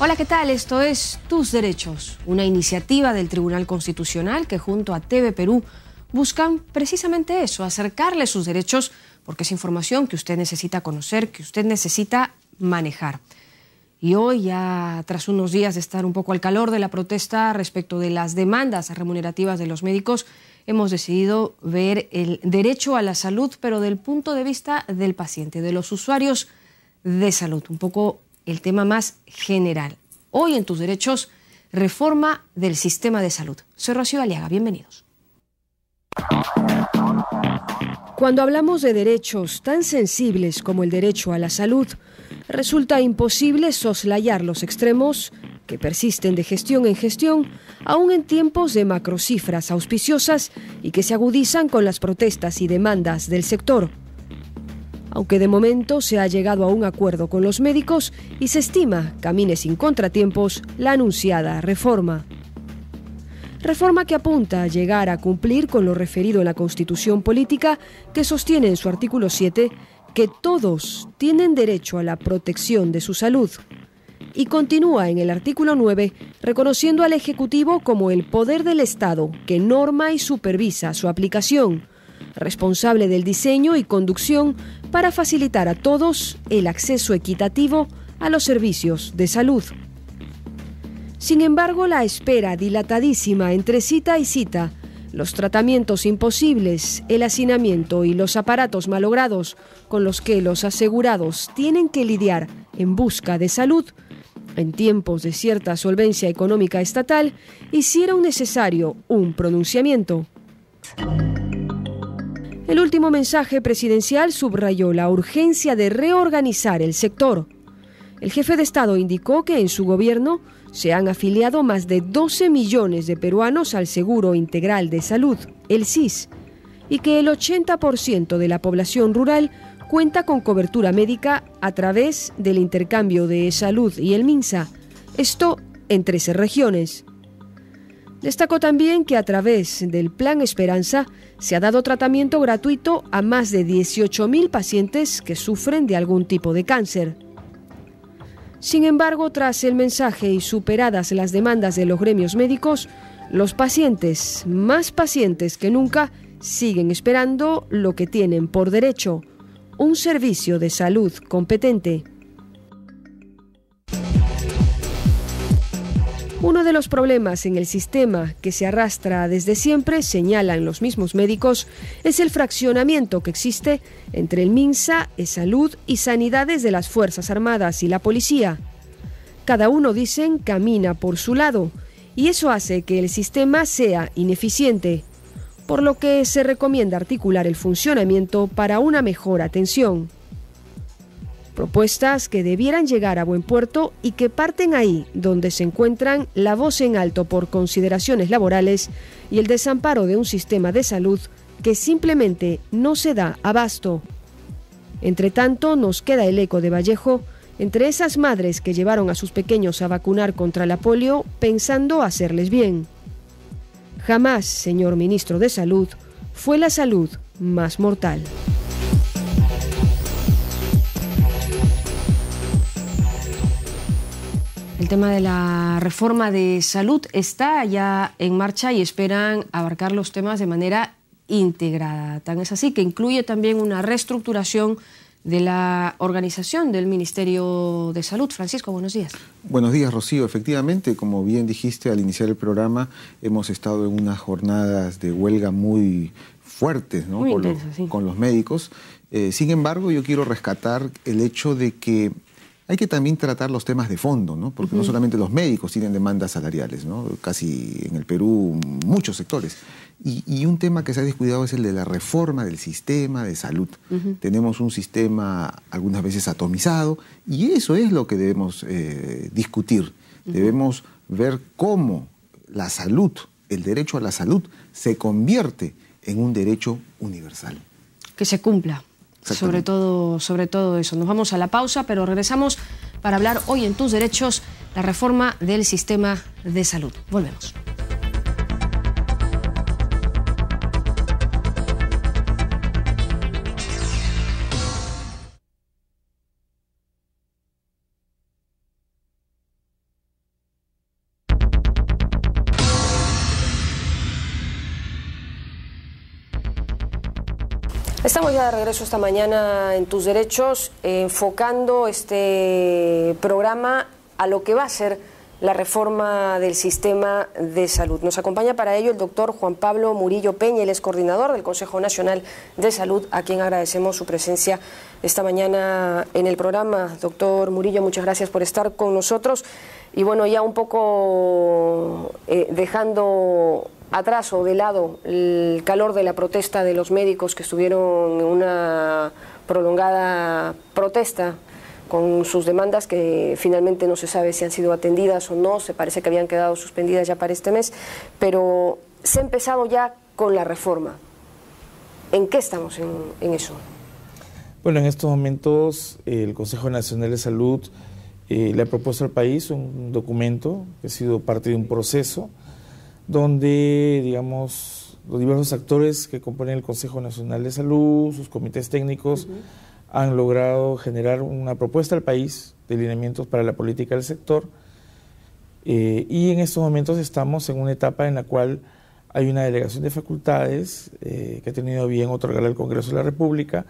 Hola, ¿qué tal? Esto es Tus Derechos, una iniciativa del Tribunal Constitucional que junto a TV Perú buscan precisamente eso, acercarle sus derechos, porque es información que usted necesita conocer, que usted necesita manejar. Y hoy, ya tras unos días de estar un poco al calor de la protesta respecto de las demandas remunerativas de los médicos, hemos decidido ver el derecho a la salud, pero del punto de vista del paciente, de los usuarios de salud, un poco el tema más general. Hoy en Tus Derechos, reforma del sistema de salud. Soy Rocío Aliaga, bienvenidos. Cuando hablamos de derechos tan sensibles como el derecho a la salud, resulta imposible soslayar los extremos que persisten de gestión en gestión, aún en tiempos de macrocifras auspiciosas y que se agudizan con las protestas y demandas del sector. Aunque de momento se ha llegado a un acuerdo con los médicos y se estima camine sin contratiempos la anunciada reforma. Reforma que apunta a llegar a cumplir con lo referido en la Constitución Política, que sostiene en su artículo 7 que todos tienen derecho a la protección de su salud. Y continúa en el artículo 9 reconociendo al Ejecutivo como el poder del Estado que norma y supervisa su aplicación, responsable del diseño y conducción para facilitar a todos el acceso equitativo a los servicios de salud. Sin embargo, la espera dilatadísima entre cita y cita, los tratamientos imposibles, el hacinamiento y los aparatos malogrados con los que los asegurados tienen que lidiar en busca de salud, en tiempos de cierta solvencia económica estatal, hicieron necesario un pronunciamiento. El último mensaje presidencial subrayó la urgencia de reorganizar el sector. El jefe de Estado indicó que en su gobierno se han afiliado más de 12 millones de peruanos al Seguro Integral de Salud, el SIS, y que el 80% de la población rural cuenta con cobertura médica a través del intercambio de salud y el MINSA, esto en 13 regiones. Destacó también que a través del Plan Esperanza se ha dado tratamiento gratuito a más de 18.000 pacientes que sufren de algún tipo de cáncer. Sin embargo, tras el mensaje y superadas las demandas de los gremios médicos, los pacientes, más pacientes que nunca, siguen esperando lo que tienen por derecho: un servicio de salud competente. Uno de los problemas en el sistema que se arrastra desde siempre, señalan los mismos médicos, es el fraccionamiento que existe entre el MINSA, Salud y Sanidades de las Fuerzas Armadas y la Policía. Cada uno, dicen, camina por su lado, y eso hace que el sistema sea ineficiente, por lo que se recomienda articular el funcionamiento para una mejor atención. Propuestas que debieran llegar a buen puerto y que parten ahí donde se encuentran la voz en alto por consideraciones laborales y el desamparo de un sistema de salud que simplemente no se da abasto. Entre tanto, nos queda el eco de Vallejo entre esas madres que llevaron a sus pequeños a vacunar contra la polio pensando hacerles bien. Jamás, señor ministro de Salud, fue la salud más mortal. El tema de la reforma de salud está ya en marcha y esperan abarcar los temas de manera integrada. Tan es así que incluye también una reestructuración de la organización del Ministerio de Salud. Francisco, buenos días. Buenos días, Rocío. Efectivamente, como bien dijiste al iniciar el programa, hemos estado en unas jornadas de huelga muy fuertes, ¿no? Muy intensas, sí. Con los médicos. Sin embargo, yo quiero rescatar el hecho de que hay que también tratar los temas de fondo, ¿no? Porque no solamente los médicos tienen demandas salariales, ¿no? Casi en el Perú muchos sectores. Y un tema que se ha descuidado es el de la reforma del sistema de salud. Tenemos un sistema algunas veces atomizado y eso es lo que debemos discutir. Debemos ver cómo la salud, el derecho a la salud, se convierte en un derecho universal. Que se cumpla. Sobre todo eso. Nos vamos a la pausa, pero regresamos para hablar hoy en Tus Derechos, la reforma del sistema de salud. Volvemos. Estamos ya de regreso esta mañana en Tus Derechos, enfocando este programa a lo que va a ser la reforma del sistema de salud. Nos acompaña para ello el doctor Juan Pablo Murillo Peña, él es coordinador del Consejo Nacional de Salud, a quien agradecemos su presencia esta mañana en el programa. Doctor Murillo, muchas gracias por estar con nosotros. Y bueno, ya un poco dejando atrás o de lado el calor de la protesta de los médicos que estuvieron en una prolongada protesta con sus demandas que finalmente no se sabe si han sido atendidas o no, se parece que habían quedado suspendidas ya para este mes, pero se ha empezado ya con la reforma. ¿En qué estamos en eso? Bueno, en estos momentos el Consejo Nacional de Salud le ha propuesto al país un documento que ha sido parte de un proceso donde, digamos, los diversos actores que componen el Consejo Nacional de Salud, sus comités técnicos, han logrado generar una propuesta al país de lineamientos para la política del sector, y en estos momentos estamos en una etapa en la cual hay una delegación de facultades que ha tenido bien otorgar al Congreso de la República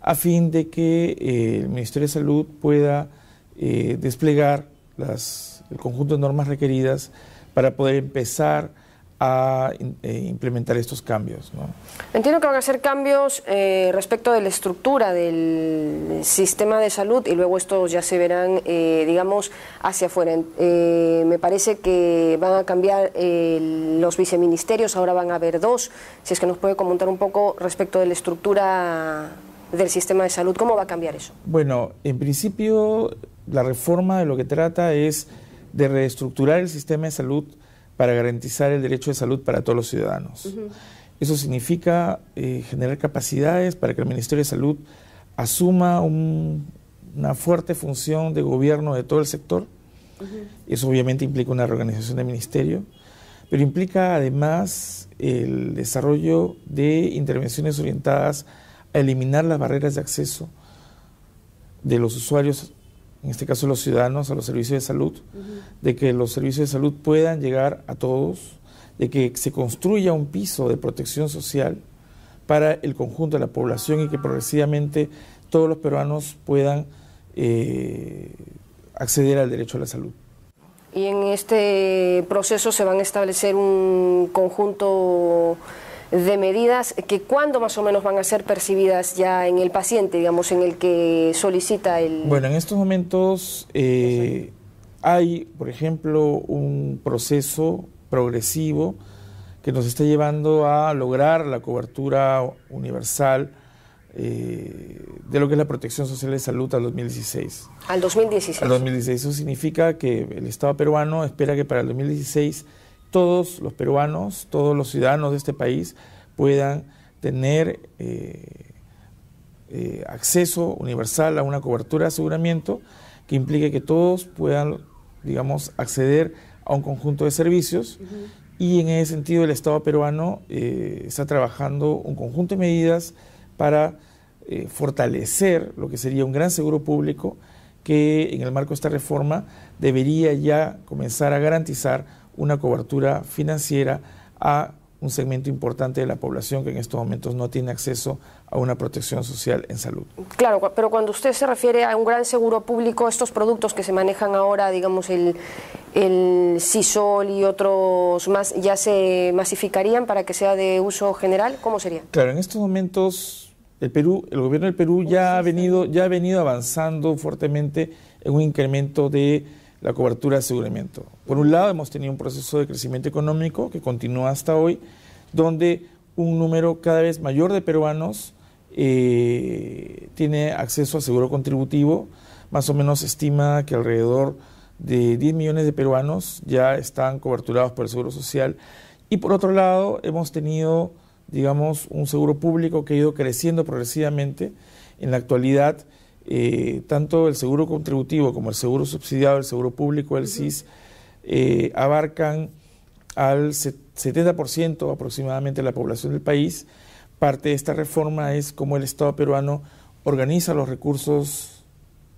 a fin de que el Ministerio de Salud pueda desplegar el conjunto de normas requeridas para poder empezar a implementar estos cambios, ¿no? Entiendo que van a ser cambios respecto de la estructura del sistema de salud y luego estos ya se verán, digamos, hacia afuera. Me parece que van a cambiar los viceministerios, ahora van a haber dos. Si es que nos puede comentar un poco respecto de la estructura del sistema de salud, ¿cómo va a cambiar eso? Bueno, en principio la reforma de lo que trata es de reestructurar el sistema de salud para garantizar el derecho de salud para todos los ciudadanos. Eso significa generar capacidades para que el Ministerio de Salud asuma una fuerte función de gobierno de todo el sector. Eso obviamente implica una reorganización del ministerio, pero implica además el desarrollo de intervenciones orientadas a eliminar las barreras de acceso de los usuarios, en este caso los ciudadanos, a los servicios de salud, de que los servicios de salud puedan llegar a todos, de que se construya un piso de protección social para el conjunto de la población y que progresivamente todos los peruanos puedan acceder al derecho a la salud. Y en este proceso se van a establecer un conjunto de medidas que ¿cuándo más o menos van a ser percibidas ya en el paciente, digamos, en el que solicita el...? Bueno, en estos momentos hay, por ejemplo, un proceso progresivo que nos está llevando a lograr la cobertura universal de lo que es la protección social de salud al 2016. ¿Al 2016? Al 2016. Eso significa que el Estado peruano espera que para el 2016 todos los peruanos, todos los ciudadanos de este país puedan tener acceso universal a una cobertura de aseguramiento que implique que todos puedan, digamos, acceder a un conjunto de servicios. Y en ese sentido el Estado peruano está trabajando un conjunto de medidas para fortalecer lo que sería un gran seguro público que en el marco de esta reforma debería ya comenzar a garantizar una cobertura financiera a un segmento importante de la población que en estos momentos no tiene acceso a una protección social en salud. Claro, pero cuando usted se refiere a un gran seguro público, estos productos que se manejan ahora, digamos el Sisol y otros más, ¿ya se masificarían para que sea de uso general? ¿Cómo sería? Claro, en estos momentos el gobierno del Perú ya ha venido avanzando fuertemente en un incremento de la cobertura de aseguramiento. Por un lado, hemos tenido un proceso de crecimiento económico que continúa hasta hoy, donde un número cada vez mayor de peruanos tiene acceso a seguro contributivo. Más o menos se estima que alrededor de 10 millones de peruanos ya están coberturados por el Seguro Social. Y por otro lado, hemos tenido, digamos, un seguro público que ha ido creciendo progresivamente. En la actualidad, tanto el seguro contributivo como el seguro subsidiado, el seguro público, el SIS, abarcan al 70% aproximadamente de la población del país. Parte de esta reforma es cómo el Estado peruano organiza los recursos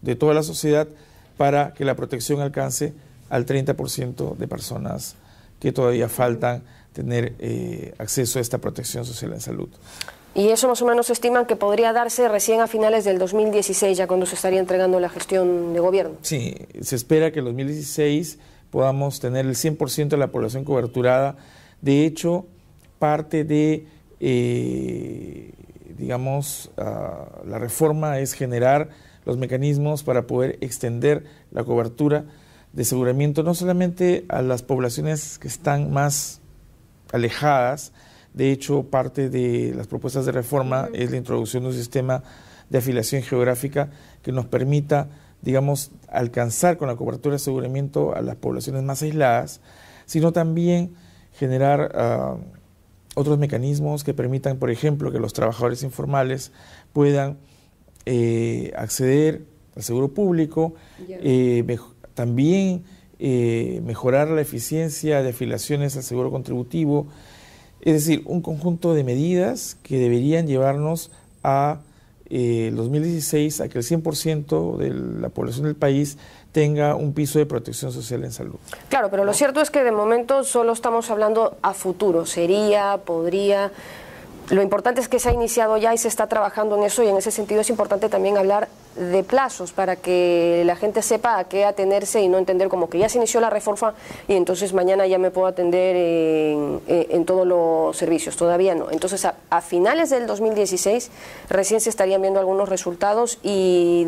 de toda la sociedad para que la protección alcance al 30% de personas que todavía faltan tener acceso a esta protección social en salud. Y eso más o menos estiman que podría darse recién a finales del 2016, ya cuando se estaría entregando la gestión de gobierno. Sí, se espera que en 2016 podamos tener el 100% de la población coberturada. De hecho, parte de, la reforma es generar los mecanismos para poder extender la cobertura de aseguramiento no solamente a las poblaciones que están más alejadas. De hecho, parte de las propuestas de reforma es la introducción de un sistema de afiliación geográfica que nos permita, alcanzar con la cobertura de aseguramiento a las poblaciones más aisladas, sino también generar otros mecanismos que permitan, por ejemplo, que los trabajadores informales puedan acceder al seguro público, también mejorar la eficiencia de afiliaciones al seguro contributivo. Es decir, un conjunto de medidas que deberían llevarnos a 2016 a que el 100% de la población del país tenga un piso de protección social en salud. Claro, pero lo cierto es que de momento solo estamos hablando a futuro. Podría... Lo importante es que se ha iniciado ya y se está trabajando en eso, y en ese sentido es importante también hablar de plazos para que la gente sepa a qué atenerse y no entender como que ya se inició la reforma y entonces mañana ya me puedo atender en todos los servicios. Todavía no. Entonces a finales del 2016 recién se estarían viendo algunos resultados y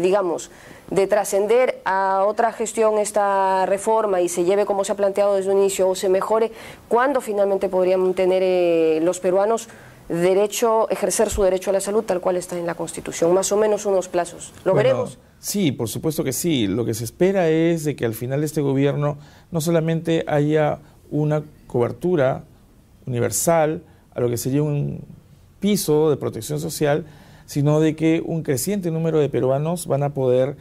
de trascender a otra gestión esta reforma y se lleve como se ha planteado desde un inicio o se mejore, ¿cuándo finalmente podrían tener los peruanos ejercer su derecho a la salud tal cual está en la Constitución? Más o menos unos plazos. ¿Lo veremos? Sí, por supuesto que sí. Lo que se espera es de que al final de este gobierno no solamente haya una cobertura universal a lo que sería un piso de protección social, sino de que un creciente número de peruanos van a poder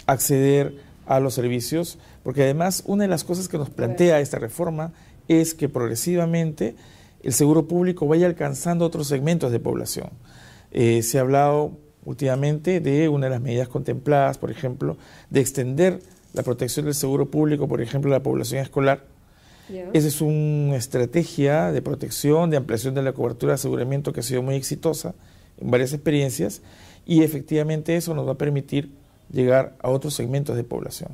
acceder a los servicios, porque además una de las cosas que nos plantea esta reforma es que progresivamente el seguro público vaya alcanzando otros segmentos de población. Se ha hablado últimamente de una de las medidas contempladas, por ejemplo, de extender la protección del seguro público, por ejemplo, a la población escolar. Esa es una estrategia de protección, de ampliación de la cobertura de aseguramiento que ha sido muy exitosa en varias experiencias, y efectivamente eso nos va a permitir llegar a otros segmentos de población.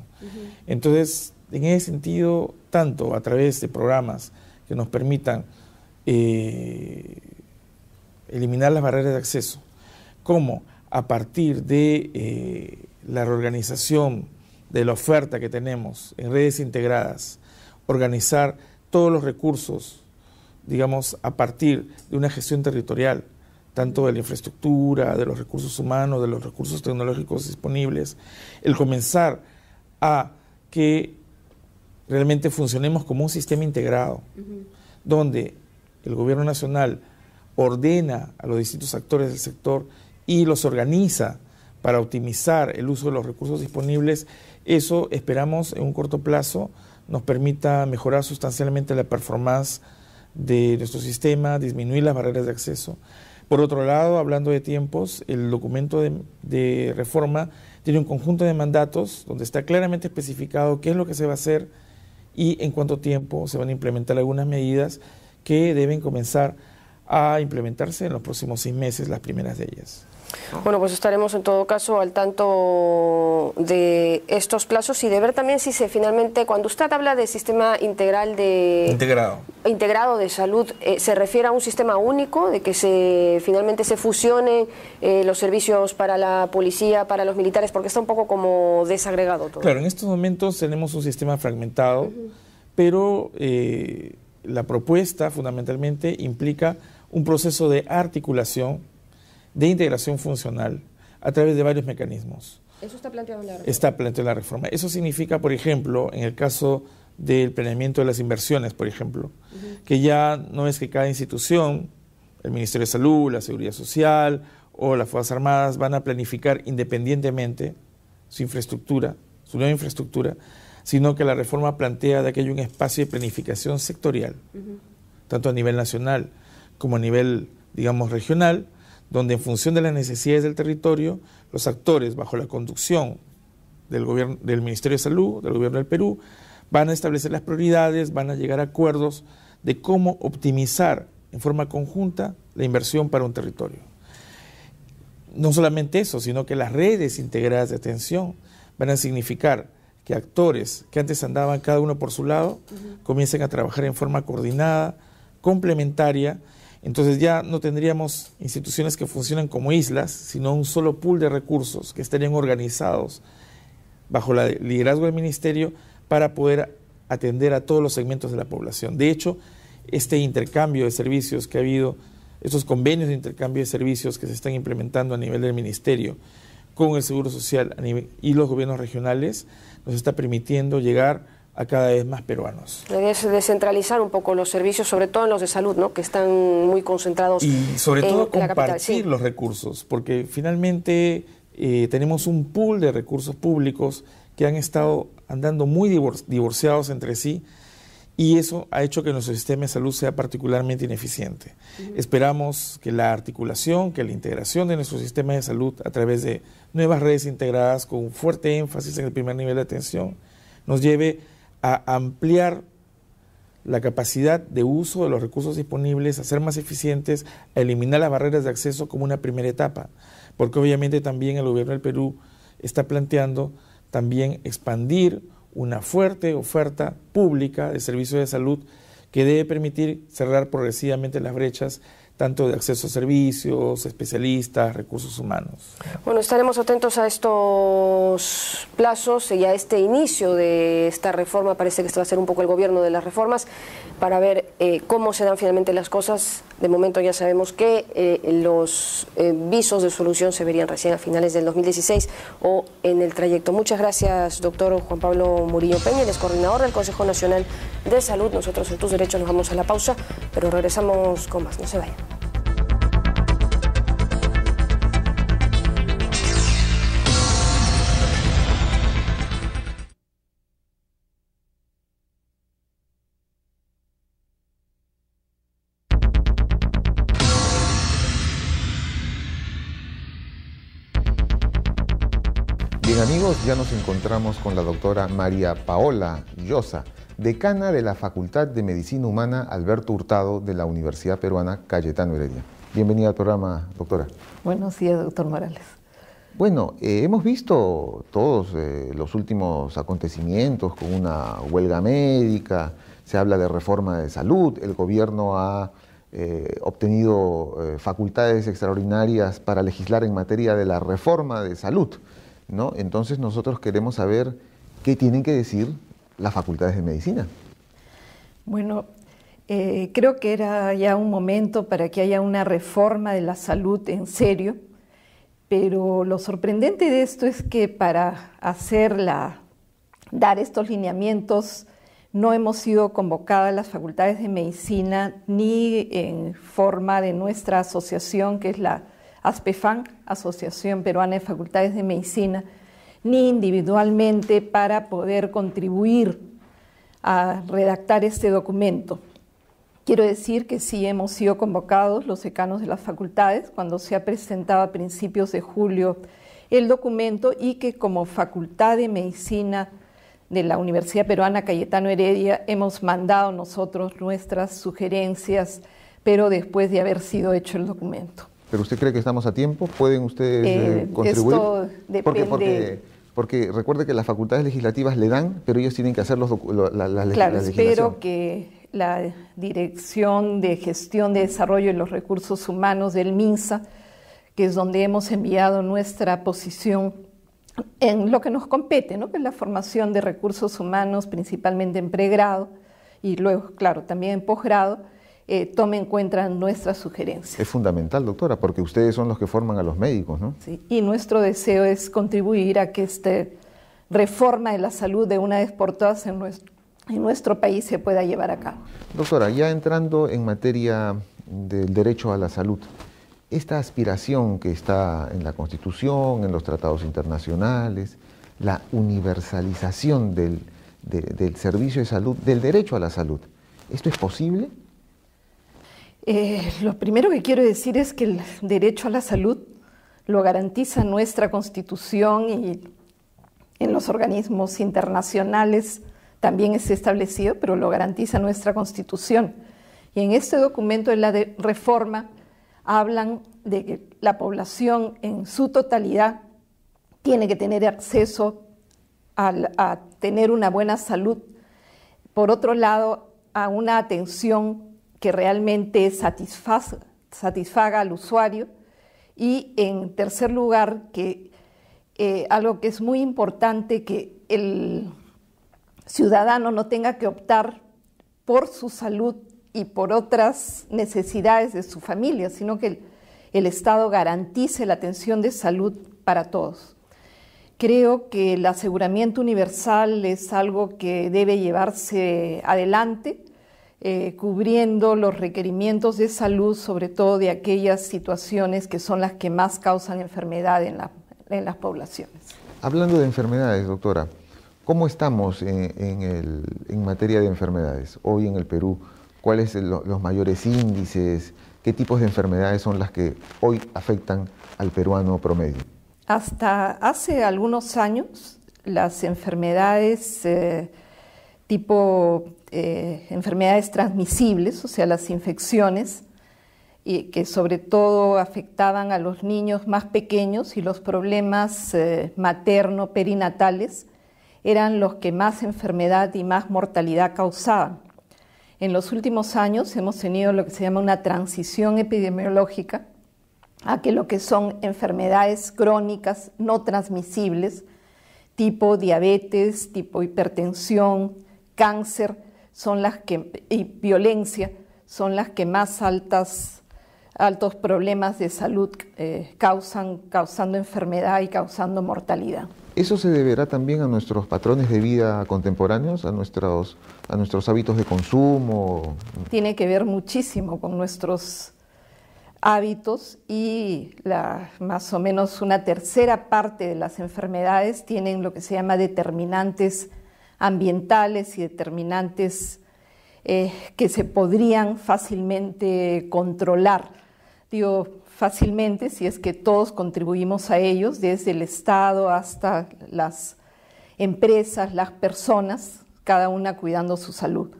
Entonces, en ese sentido, tanto a través de programas que nos permitan eliminar las barreras de acceso, como a partir de la reorganización de la oferta que tenemos en redes integradas, organizar todos los recursos, a partir de una gestión territorial, tanto de la infraestructura, de los recursos humanos, de los recursos tecnológicos disponibles, el comenzar a que realmente funcionemos como un sistema integrado, donde el gobierno nacional ordena a los distintos actores del sector y los organiza para optimizar el uso de los recursos disponibles. Eso esperamos en un corto plazo nos permita mejorar sustancialmente la performance de nuestro sistema, disminuir las barreras de acceso. Por otro lado, hablando de tiempos, el documento de reforma tiene un conjunto de mandatos donde está claramente especificado qué es lo que se va a hacer y en cuánto tiempo se van a implementar algunas medidas que deben comenzar a implementarse en los próximos 6 meses, las primeras de ellas. Bueno, pues estaremos en todo caso al tanto de estos plazos y de ver también si finalmente, cuando usted habla de sistema integrado de salud, se refiere a un sistema único, de que finalmente se fusionen los servicios para la policía, para los militares, porque está un poco como desagregado todo. Claro, en estos momentos tenemos un sistema fragmentado, pero la propuesta fundamentalmente implica un proceso de articulación, de integración funcional a través de varios mecanismos. ¿Eso está planteado en la reforma? Está planteado en la reforma. Eso significa, por ejemplo, en el caso del planeamiento de las inversiones, por ejemplo, que ya no es que cada institución, el Ministerio de Salud, la Seguridad Social o las Fuerzas Armadas van a planificar independientemente su infraestructura, su nueva infraestructura, sino que la reforma plantea de que haya un espacio de planificación sectorial, tanto a nivel nacional como a nivel, regional, donde en función de las necesidades del territorio, los actores bajo la conducción del Ministerio de Salud, del Gobierno del Perú, Van a establecer las prioridades, van a llegar a acuerdos de cómo optimizar en forma conjunta la inversión para un territorio. No solamente eso, sino que las redes integradas de atención van a significar que actores que antes andaban cada uno por su lado, comiencen a trabajar en forma coordinada, complementaria. Entonces ya no tendríamos instituciones que funcionan como islas, sino un solo pool de recursos que estarían organizados bajo el liderazgo del ministerio para poder atender a todos los segmentos de la población. De hecho, este intercambio de servicios que ha habido, estos convenios de intercambio de servicios que se están implementando a nivel del ministerio con el Seguro Social y los gobiernos regionales, nos está permitiendo llegar a cada vez más peruanos. La idea es descentralizar un poco los servicios, sobre todo en los de salud, ¿no?, que están muy concentrados y sobre todo en la capital. Compartir los recursos, porque finalmente tenemos un pool de recursos públicos que han estado andando muy divorciados entre sí, y eso ha hecho que nuestro sistema de salud sea particularmente ineficiente. Esperamos que la articulación, que la integración de nuestro sistema de salud a través de nuevas redes integradas con un fuerte énfasis en el primer nivel de atención nos lleve a ampliar la capacidad de uso de los recursos disponibles, a ser más eficientes, a eliminar las barreras de acceso como una primera etapa, porque obviamente también el gobierno del Perú está planteando también expandir una fuerte oferta pública de servicios de salud que debe permitir cerrar progresivamente las brechas tanto de acceso a servicios, especialistas, recursos humanos. Bueno, estaremos atentos a estos plazos y a este inicio de esta reforma. Parece que este va a ser un poco el gobierno de las reformas para ver cómo se dan finalmente las cosas. De momento ya sabemos que los visos de solución se verían recién a finales del 2016 o en el trayecto. Muchas gracias, doctor Juan Pablo Murillo Peña, el ex coordinador del Consejo Nacional de Salud. Nosotros en Tus Derechos nos vamos a la pausa, pero regresamos con más. No se vayan. Bien amigos, ya nos encontramos con la doctora María Paola Llosa, decana de la Facultad de Medicina Humana Alberto Hurtado de la Universidad Peruana Cayetano Heredia. Bienvenida al programa, doctora. Buenos días, doctor Morales. Bueno, hemos visto todos los últimos acontecimientos con una huelga médica, se habla de reforma de salud, el gobierno ha obtenido facultades extraordinarias para legislar en materia de la reforma de salud, ¿no? Entonces nosotros queremos saber qué tienen que decir las facultades de medicina. Bueno, creo que era ya un momento para que haya una reforma de la salud en serio, pero lo sorprendente de esto es que para dar estos lineamientos no hemos sido convocadas las facultades de medicina ni en forma de nuestra asociación, que es la ASPEFAN, Asociación Peruana de Facultades de Medicina, ni individualmente para poder contribuir a redactar este documento. Quiero decir que sí hemos sido convocados los decanos de las facultades cuando se ha presentado a principios de julio el documento, y que como Facultad de Medicina de la Universidad Peruana Cayetano Heredia hemos mandado nosotros nuestras sugerencias, pero después de haber sido hecho el documento. ¿Pero usted cree que estamos a tiempo? ¿Pueden ustedes contribuir? Esto depende. Porque recuerde que las facultades legislativas le dan, pero ellos tienen que hacer las Claro, espero que la Dirección de Gestión de Desarrollo de los Recursos Humanos del MINSA, que es donde hemos enviado nuestra posición en lo que nos compete, ¿no?, que es la formación de recursos humanos, principalmente en pregrado, y luego, claro, también en posgrado, tome en cuenta nuestras sugerencias. Es fundamental, doctora, porque ustedes son los que forman a los médicos, ¿no? Sí, y nuestro deseo es contribuir a que esta reforma de la salud de una vez por todas en nuestro país se pueda llevar a cabo. Doctora, ya entrando en materia del derecho a la salud, esta aspiración que está en la Constitución, en los tratados internacionales, la universalización del servicio de salud, del derecho a la salud, ¿esto es posible? Lo primero que quiero decir es que el derecho a la salud lo garantiza nuestra Constitución, y en los organismos internacionales también es establecido, pero lo garantiza nuestra Constitución. Y en este documento de la reforma hablan de que la población en su totalidad tiene que tener acceso a tener una buena salud. Por otro lado, a una atención que realmente satisfaga al usuario. Y en tercer lugar, que algo que es muy importante, que el ciudadano no tenga que optar por su salud y por otras necesidades de su familia, sino que el Estado garantice la atención de salud para todos. Creo que el aseguramiento universal es algo que debe llevarse adelante, cubriendo los requerimientos de salud, sobre todo de aquellas situaciones que son las que más causan enfermedad en las poblaciones. Hablando de enfermedades, doctora, ¿cómo estamos en materia de enfermedades hoy en el Perú? ¿Cuáles son los mayores índices? ¿Qué tipos de enfermedades son las que hoy afectan al peruano promedio? Hasta hace algunos años, las enfermedades enfermedades transmisibles, o sea, las infecciones, y que sobre todo afectaban a los niños más pequeños, y los problemas materno-perinatales eran los que más enfermedad y más mortalidad causaban. En los últimos años hemos tenido lo que se llama una transición epidemiológica a que lo que son enfermedades crónicas no transmisibles, tipo diabetes, tipo hipertensión, cáncer, y violencia, son las que más altos problemas de salud causando enfermedad y causando mortalidad. ¿Eso se deberá también a nuestros patrones de vida contemporáneos, a nuestros hábitos de consumo? Tiene que ver muchísimo con nuestros hábitos, y más o menos una tercera parte de las enfermedades tienen lo que se llama determinantes ambientales y determinantes que se podrían fácilmente controlar. Digo fácilmente si es que todos contribuimos a ellos, desde el Estado hasta las empresas, las personas, cada una cuidando su salud.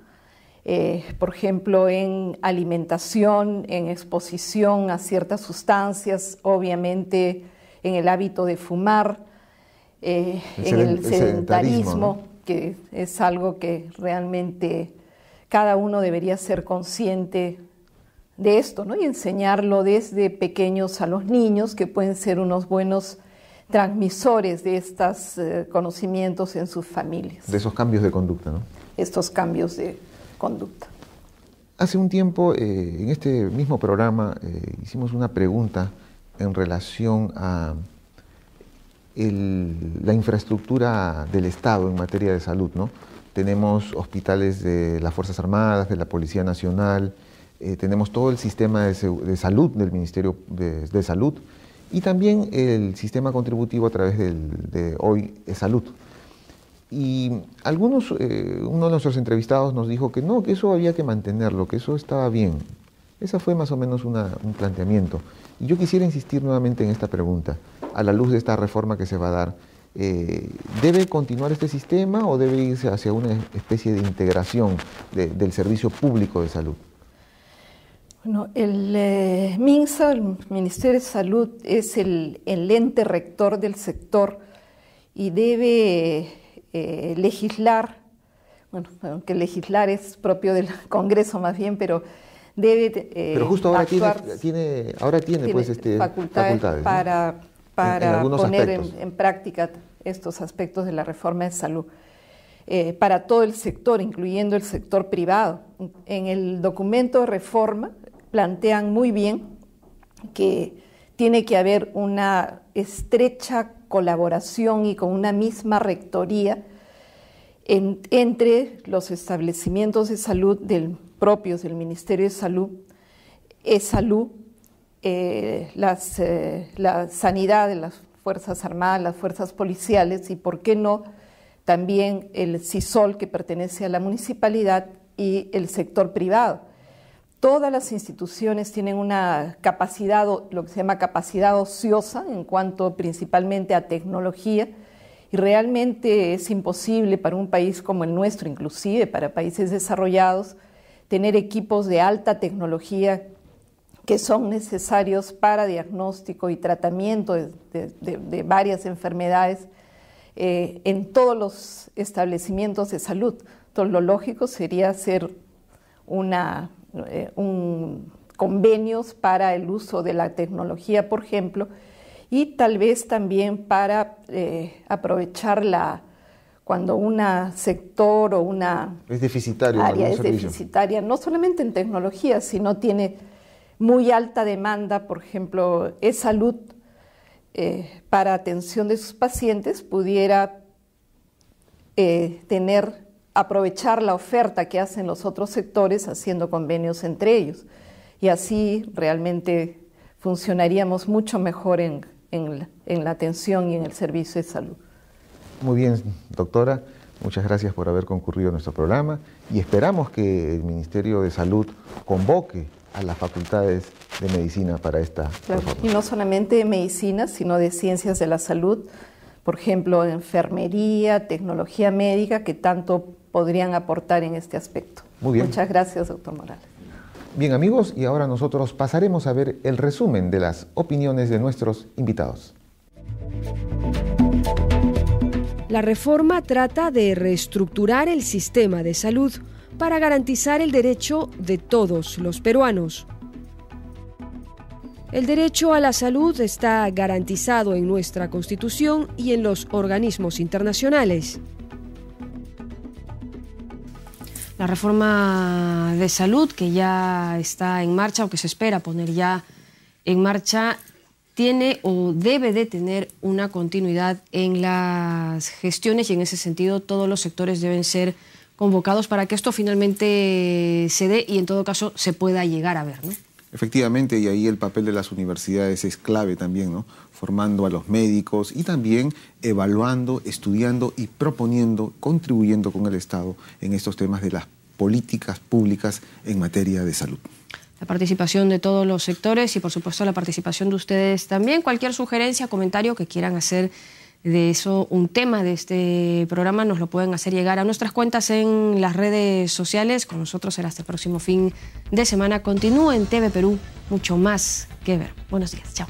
Por ejemplo, en alimentación, en exposición a ciertas sustancias, obviamente en el hábito de fumar, en el sedentarismo, ¿no? Que es algo que realmente cada uno debería ser consciente de esto, ¿no? Y enseñarlo desde pequeños a los niños, que pueden ser unos buenos transmisores de estos conocimientos en sus familias. De esos cambios de conducta, ¿no? Estos cambios de conducta. Hace un tiempo, en este mismo programa, hicimos una pregunta en relación a la infraestructura del Estado en materia de salud, ¿no? Tenemos hospitales de las Fuerzas Armadas, de la Policía Nacional, tenemos todo el sistema de salud del Ministerio de Salud, y también el sistema contributivo a través de hoy Salud. Y uno de nuestros entrevistados nos dijo que no, que eso había que mantenerlo, que eso estaba bien. Esa fue más o menos un planteamiento. Y yo quisiera insistir nuevamente en esta pregunta, a la luz de esta reforma que se va a dar. ¿Debe continuar este sistema o debe irse hacia una especie de integración del servicio público de salud? Bueno, el MINSA, el Ministerio de Salud, es el ente rector del sector y debe legislar, bueno, aunque legislar es propio del Congreso más bien, pero debe pero justo ahora actuar, tiene pues facultades para poner en práctica estos aspectos de la reforma de salud para todo el sector, incluyendo el sector privado. En el documento de reforma plantean muy bien que tiene que haber una estrecha colaboración y con una misma rectoría entre los establecimientos de salud propios del Ministerio de Salud, ESalud, la sanidad de las Fuerzas Armadas, las fuerzas policiales y, por qué no, también el CISOL, que pertenece a la municipalidad, y el sector privado. Todas las instituciones tienen una capacidad, lo que se llama capacidad ociosa, en cuanto principalmente a tecnología, Y realmente es imposible para un país como el nuestro, inclusive para países desarrollados, tener equipos de alta tecnología que son necesarios para diagnóstico y tratamiento de varias enfermedades en todos los establecimientos de salud. Entonces, lo lógico sería hacer convenios para el uso de la tecnología, por ejemplo, y tal vez también para aprovechar cuando un sector o una es deficitario, área es deficitaria, no solamente en tecnología, sino tiene muy alta demanda, por ejemplo, e-salud para atención de sus pacientes, pudiera aprovechar la oferta que hacen los otros sectores haciendo convenios entre ellos. Y así realmente funcionaríamos mucho mejor en la atención y en el servicio de salud. Muy bien, doctora. Muchas gracias por haber concurrido a nuestro programa y esperamos que el Ministerio de Salud convoque a las facultades de medicina para esta reforma. Y no solamente de medicina, sino de ciencias de la salud, por ejemplo, enfermería, tecnología médica, que tanto podrían aportar en este aspecto. Muy bien. Muchas gracias, doctor Morales. Bien, amigos, y ahora nosotros pasaremos a ver el resumen de las opiniones de nuestros invitados. La reforma trata de reestructurar el sistema de salud para garantizar el derecho de todos los peruanos. El derecho a la salud está garantizado en nuestra Constitución y en los organismos internacionales. La reforma de salud que ya está en marcha o que se espera poner ya en marcha tiene o debe de tener una continuidad en las gestiones y en ese sentido todos los sectores deben ser convocados para que esto finalmente se dé y en todo caso se pueda llegar a ver, ¿no? Efectivamente, y ahí el papel de las universidades es clave también, ¿no? Formando a los médicos y también evaluando, estudiando y proponiendo, contribuyendo con el Estado en estos temas de las políticas públicas en materia de salud. La participación de todos los sectores y por supuesto la participación de ustedes también. Cualquier sugerencia, comentario que quieran hacer de eso un tema de este programa nos lo pueden hacer llegar a nuestras cuentas en las redes sociales. Con nosotros será hasta el próximo fin de semana. Continúa en TV Perú, mucho más que ver. Buenos días, chao.